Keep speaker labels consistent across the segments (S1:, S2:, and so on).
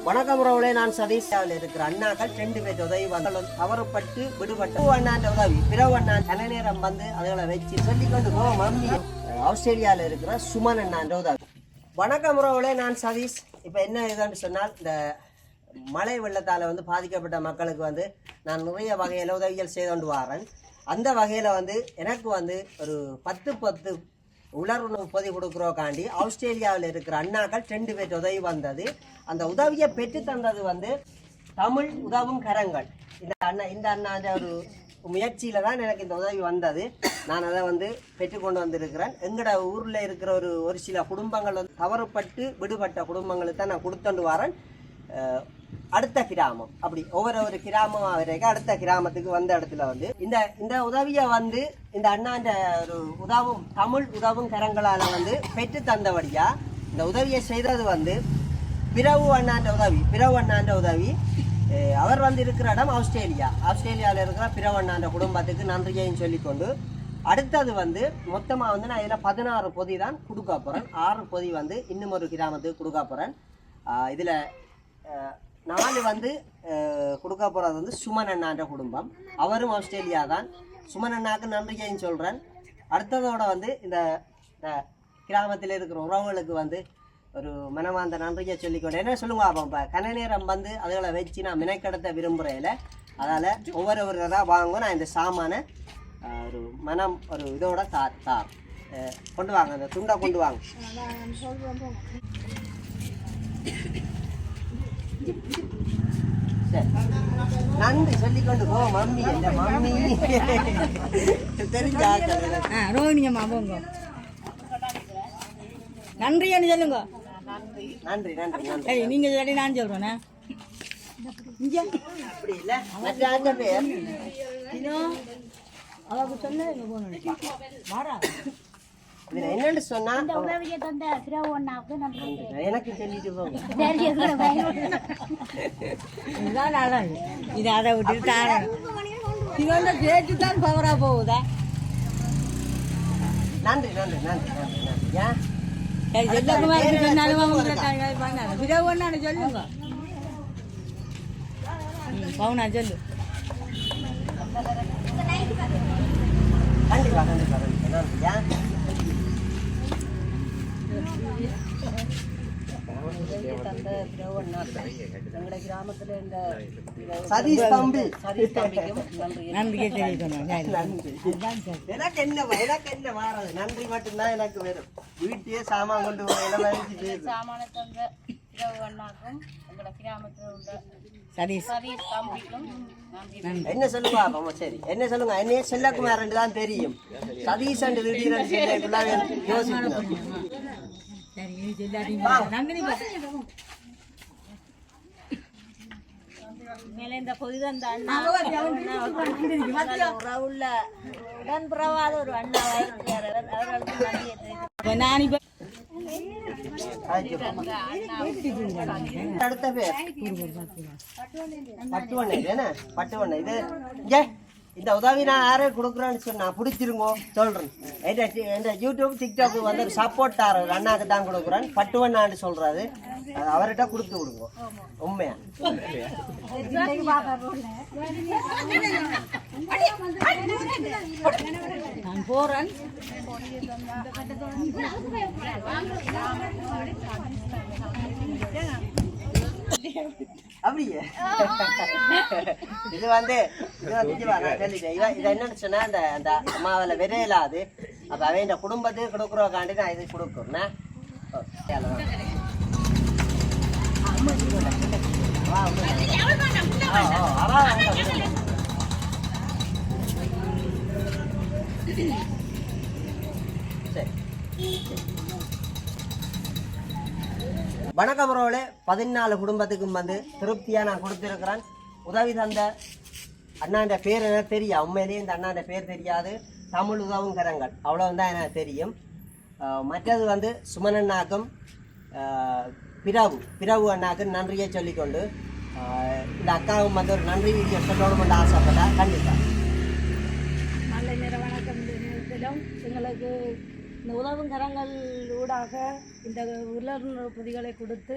S1: வணக்கம் உறவுகளே, நான் சதீஷாவில் இருக்கிற அண்ணாக்கள் 2 பேர் உதவி வந்தாலும் தவறுப்பட்டு விடுபட்டு அண்ணாண்ட உதவி பிறகு அண்ணான் தலை நேரம் வந்து அதுகளை வச்சு சொல்லிக்கொண்டு மம்மி ஆஸ்திரேலியாவில் இருக்கிற சுமன் அண்ணாண்ட உதவி. வணக்கம் உறவுகளே, நான் சதீஷ். இப்போ என்ன இதுன்னு சொன்னால், இந்த மழை வெள்ளத்தால் வந்து பாதிக்கப்பட்ட மக்களுக்கு வந்து நான் நிறைய வகையில் உதவிகள் செய்து கொண்டு வரேன். அந்த வகையில் வந்து எனக்கு வந்து ஒரு 10 உலர்வுணவு பொதி கொடுக்குறோக்காண்டி ஆஸ்திரேலியாவில் இருக்கிற அண்ணாக்கள் 2 பேர் உதவி வந்தது. அந்த உதவியை பெற்று தந்தது வந்து தமிழ் உதவும் கரங்கள். இந்த அண்ணாண்ட ஒரு முயற்சியில் தான் எனக்கு இந்த உதவி வந்தது. நான் அதை வந்து பெற்றுக்கொண்டு வந்திருக்கிறேன். எங்களோட ஊரில் இருக்கிற ஒரு சில குடும்பங்கள் வந்து தவறுப்பட்டு விடுபட்ட குடும்பங்களுக்கு தான் நான் கொடுத்துட்டு வரேன். அடுத்த கிராமம் அப்படி ஒவ்வொரு கிராமம் வரைக்கும் அடுத்த கிராமத்துக்கு வந்த இடத்துல வந்து இந்த உதவியை வந்து இந்த அண்ணாண்ட ஒரு தமிழ் உதவும் கரங்களால் வந்து பெற்று தந்தபடியா இந்த உதவியை செய்தது வந்து பிறவு அண்ணாண்ட உதவி. அவர் வந்து இருக்கிற இடம் ஆஸ்திரேலியாவில் இருக்கிற பிறவு அண்ணாண்ட குடும்பத்துக்கு நன்றியையும் சொல்லிக்கொண்டு, அடுத்தது வந்து மொத்தமாக வந்து நான் இதில் 16 பொதி தான் கொடுக்க போகிறேன். 6 பொதி வந்து இன்னும் ஒரு கிராமத்துக்கு கொடுக்க போகிறேன். இதில் 4 வந்து கொடுக்க போகிறது வந்து சுமன் அண்ணான்ற குடும்பம். அவரும் ஆஸ்திரேலியா தான். சுமன் அண்ணாக்கு நன்றியையும் சொல்கிறேன். அடுத்ததோட வந்து இந்த கிராமத்தில் இருக்கிற உறவுகளுக்கு வந்து ஒரு மனமார்ந்த நன்றியை சொல்லிக்கொண்டு என்ன சொல்லுங்க. அப்போ கன நேரம் வந்து அதுகளை வச்சு நான் மினைக்கடத்த விரும்புகிறேன். அதால் ஒவ்வொருவராக வாங்க. நான் இந்த சாமான ஒரு மனம் ஒரு இதோட தார் கொண்டு வாங்க. அந்த துண்டை கொண்டு வாங்க. நன்றி சொல்லிக்கொண்டு போ மம்மி. இந்த மம்மி தெரிஞ்சா
S2: ரோஹிணியம்மா போங்க. நன்றின்னு சொல்லுங்க.
S1: நன்றி நன்றி நன்றி.
S2: நீங்க சொல்லி நான் சொல்றேன்.
S1: அப்படி இல்லை, மற்ற பேர்
S2: அவருக்கு சொல்ல போன வாரா
S1: என்னன்னு சொன்னா எனக்கு சொல்லிட்டு போங்க.
S2: இது அதை விட்டுட்டு இதோட சேர்த்து தான் பவரா போகுதா.
S1: நன்றி நன்றி நன்றி நன்றி நன்றி. ஏன்
S2: செல்லகுமார் சொன்னாலும் பிறகு ஒன்னு சொல்லுங்க. பவுனா சொல்லு.
S1: கண்டிப்பா கண்டிப்பா கண்டிப்பா நன்றி. சதீஷ் தம்பிக்கும்
S2: நன்றியை தெரிவிக்கணும்.
S1: எனக்கு என்ன வாரது நன்றி மட்டும்தான் எனக்கு வேணும். வீட்டையே சாமான் கொண்டு என்ன சொல்லுங்க. சரி என்ன சொல்லுங்க. என்னையே செல்லக்குமார் தான் தெரியும். சதீஷ் அண்டு திடீர்னு யோசிக்கணும்.
S3: உடன்பிறவாத ஒரு அண்ணா
S1: அடுத்த பேர் பட்டுவண்ணை. இது இந்த உதவி நான் யாரே கொடுக்குறேன்னு சொன்னா பிடிச்சிருங்கோ சொல்றேன். என் யூடியூப் டிக்டாக் வந்து சப்போர்ட் ஆகிற அண்ணாக்கு தான் கொடுக்குறேன். பட்டுவண்ணான்னு சொல்றாரு. அவர்கிட்ட கொடுத்து விடுங்க. உண்மையா
S2: நான் போறேன்.
S1: அப்படியே இது வந்து இதை என்னன்னு சொன்னா அந்த அம்மாவில விரையிலாது. அப்ப அவன் குடும்பத்துக்கு கொடுக்குறோக்காண்டி நான் இது கொடுக்குறேன். வணக்கம் உறவுகளே, 14 குடும்பத்துக்கும் வந்து திருப்தியா நான் கொடுத்திருக்கிறேன். உதவி தந்த அண்ணாண்ட பேர் எனக்கு தெரியும். உண்மையிலேயே இந்த அண்ணாண்ட பேர் தெரியாது. தமிழ் உதவும் கரங்கள் அவ்வளவுதான் எனக்கு தெரியும். மற்றது வந்து சுமன் அண்ணாக்கும் பிறவு அண்ணாக்கும் நன்றியை சொல்லிக்கொண்டு இந்த அக்காவும் வந்து ஒரு நன்றி வீடியோ சொல்லணும்னு ஆசைப்பட்டா. கண்டிப்பா
S3: நல்ல நேர வணக்கம். இந்த நேரத்திலும் எங்களுக்கு இந்த உதவும் கரங்கள் ஊடாக இந்த உலர்வு பொதிகளை கொடுத்து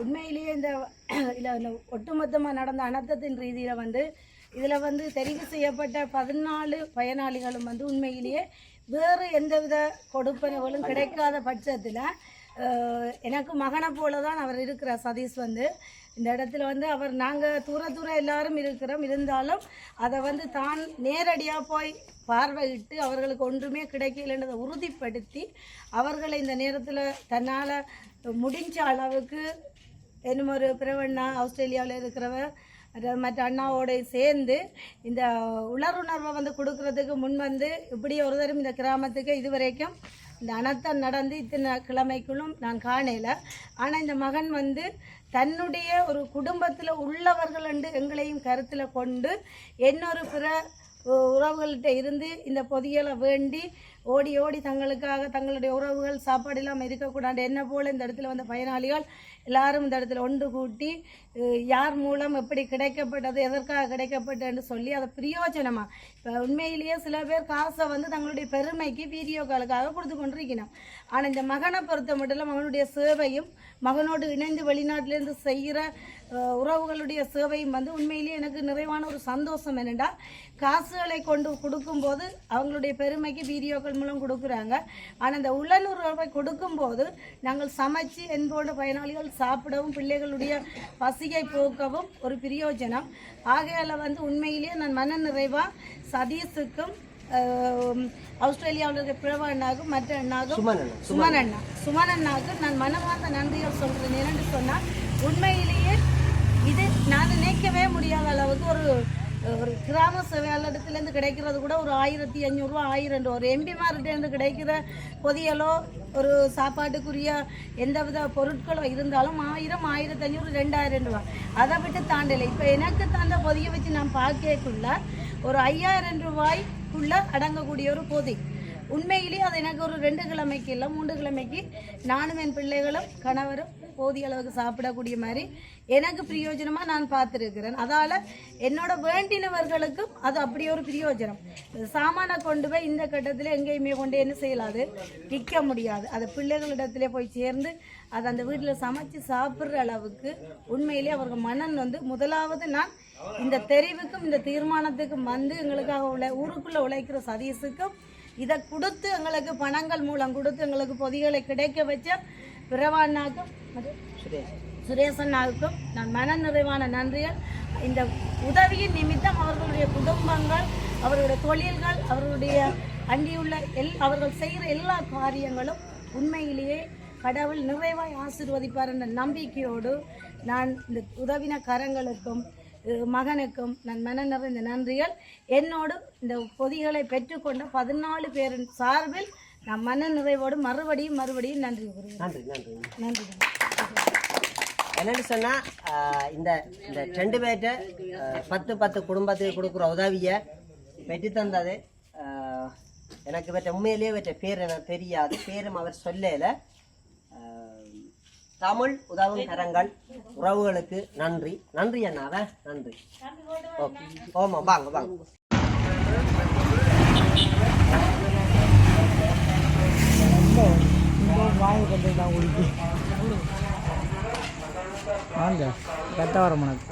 S3: உண்மையிலேயே இந்த ஒட்டுமொத்தமாக நடந்த அனர்த்தத்தின் ரீதியில் வந்து இதில் வந்து தெரிவு செய்யப்பட்ட 14 பயனாளிகளும் வந்து உண்மையிலேயே வேறு எந்தவித கொடுப்பனவுகளும் கிடைக்காத பட்சத்தில் எனக்கு மகனை போல தான் அவர் இருக்கிறார். சதீஷ் வந்து இந்த இடத்துல வந்து அவர் நாங்கள் தூர எல்லாரும் இருக்கிறோம், இருந்தாலும் அதை வந்து தான் நேரடியாக போய் பார்வையிட்டு அவர்களுக்கு ஒன்றுமே கிடைக்கலன்றதை உறுதிப்படுத்தி அவர்களை இந்த நேரத்தில் தன்னால் முடிஞ்ச அளவுக்கு இன்னும் ஒரு பிறவண்ணா ஆஸ்திரேலியாவில் இருக்கிறவர் மற்ற அண்ணாவோட சேர்ந்து இந்த உணர்வை வந்து கொடுக்கறதுக்கு முன் வந்து இப்படி ஒரு தரம் இந்த கிராமத்துக்கு இதுவரைக்கும் இந்த அனர்த்தம் நடந்து இத்தனை கிழமைக்குள்ளும் நான் காணல. ஆனால் இந்த மகன் வந்து தன்னுடைய ஒரு குடும்பத்தில் உள்ளவர்கள் என்று எங்களையும் கருத்தில் கொண்டு இன்னொரு பிற உறவுகள்கிட்ட இருந்து இந்த பொதிகளை வேண்டி ஓடி தங்களுக்காக தங்களுடைய உறவுகள் சாப்பாடு இல்லாமல் இருக்கக்கூடாது. என்ன போல் இந்த இடத்துல வந்த பயனாளிகள் எல்லாரும் இந்த இடத்துல ஒன்று கூட்டி யார் மூலம் எப்படி கிடைக்கப்பட்டது, எதற்காக கிடைக்கப்பட்டதுன்னு சொல்லி அதை பிரயோஜனமாக இப்போ உண்மையிலேயே சில பேர் காசை வந்து தங்களுடைய பெருமைக்கு வீடியோ காலுக்காக கொடுத்து கொண்டிருக்கணும். ஆனால் இந்த மகனை பொறுத்த மட்டும் மகனுடைய சேவையும் மகனோடு இணைந்து வெளிநாட்டிலேருந்து செய்கிற உறவுகளுடைய சேவையும் வந்து உண்மையிலேயே எனக்கு நிறைவான ஒரு சந்தோஷம். என்னென்னா காசுகளை கொண்டு கொடுக்கும்போது அவங்களுடைய பெருமைக்கு வீடியோக்கள் மூலம் கொடுக்குறாங்க. ஆனால் இந்த உள்ளுணர்வை கொடுக்கும்போது நாங்கள் சமைச்சு என்போட பயனாளிகள் சாப்பிடவும் பிள்ளைகளுடைய பசியை போக்கவும் ஒரு பிரயோஜனம். ஆகையால் வந்து உண்மையிலேயே நான் மன நிறைவாக சதீஷுக்கும் ஆஸ்திரேலியாவில் இருக்கிற பிறவ அண்ணாவுக்கும் மற்ற அண்ணாவுக்கும் சுமன் அண்ணாவுக்கு நான் மனமார்ந்த நன்றிகள் சொல்கிறேன். என்னென்னு சொன்னால் உண்மையிலேயே இது நான் நினைக்கவே முடியாத அளவுக்கு ஒரு கிராம சேவையாளர்கிட்டலேருந்து கிடைக்கிறது கூட ஒரு 1500 ரூபா 1000 ரூபா, ஒரு எம்பிமார்கிட்டேருந்து கிடைக்கிற பொதியலோ ஒரு சாப்பாட்டுக்குரிய எந்தவித பொருட்களோ இருந்தாலும் 1000 1500 2000 ரூபா, அதை விட்டு தாண்டலை. இப்போ எனக்கு தந்த பொதியை வச்சு நான் பார்க்கக்குள்ள ஒரு 5000 ரூபாய்க்குள்ளே அடங்கக்கூடிய ஒரு பொதி. உண்மையிலேயே அது எனக்கு ஒரு 2 கிழமைக்கு இல்லை 3 கிழமைக்கு நானும் என் பிள்ளைகளும் கணவரும் போதிய அளவுக்கு சாப்பிடக்கூடிய மாதிரி எனக்கு பிரயோஜனமாக நான் பார்த்துருக்கிறேன். அதால் என்னோட வேண்டினவர்களுக்கும் அது அப்படி ஒரு பிரயோஜனம். சாமானை கொண்டு போய் இந்த கட்டத்தில் எங்கேயுமே கொண்டு என்ன செய்யலாது, விற்க முடியாது. அது பிள்ளைகளிடத்துல போய் சேர்ந்து அதை அந்த வீட்டில் சமைச்சு சாப்பிட்ற அளவுக்கு உண்மையிலே அவர்கள் மனன் வந்து முதலாவது நான் இந்த தெரிவுக்கும் இந்த தீர்மானத்துக்கும் வந்து எங்களுக்காக ஊருக்குள்ளே உழைக்கிற சதீஷுக்கும் இதை கொடுத்து எங்களுக்கு பணங்கள் மூலம் கொடுத்து எங்களுக்கு பொதிகளை கிடைக்க வச்ச பிரவாண்ணாக்கும் சுரேசண்ணாவுக்கும் நான் மன நிறைவான நன்றிகள். இந்த உதவியின் நிமித்தம் அவர்களுடைய குடும்பங்கள், அவர்களுடைய தொழில்கள், அவர்களுடைய அண்டியுள்ள அவர்கள் செய்கிற எல்லா காரியங்களும் உண்மையிலேயே கடவுள் நிறைவாய் ஆசீர்வதிப்பார் என்ற நம்பிக்கையோடு நான் இந்த உதவின கரங்களுக்கும் மகனுக்கும் நான் மன நிறைந்த நன்றிகள். என்னோடு இந்த பொதிகளை பெற்றுக்கொண்ட 14 பேரின் சார்பில் நான் மன நிறைவோடு மறுபடியும் நன்றி கூறுகிறேன். நன்றி.
S1: என்னென்னு சொன்னால் இந்த 2 பேர்கிட்ட 10 குடும்பத்துக்கு கொடுக்குற உதவியை பெற்று தந்தது எனக்கு பெற்ற உண்மையிலேயே பெற்ற பேர் எனக்கு தெரியாது, பேரும் அவர் சொல்லலை. தமிழ் உதவும் கரங்கள் உறவுகளுக்கு நன்றி. நன்றி அண்ணாவ, நன்றி. ஓகே, ஓமா வாங்க வாங்க.
S4: வாங்க கரெக்டாக வர மனது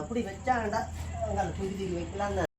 S1: அப்படி வச்சாங்கடா, அங்கே குதிரை வைக்கலாம்.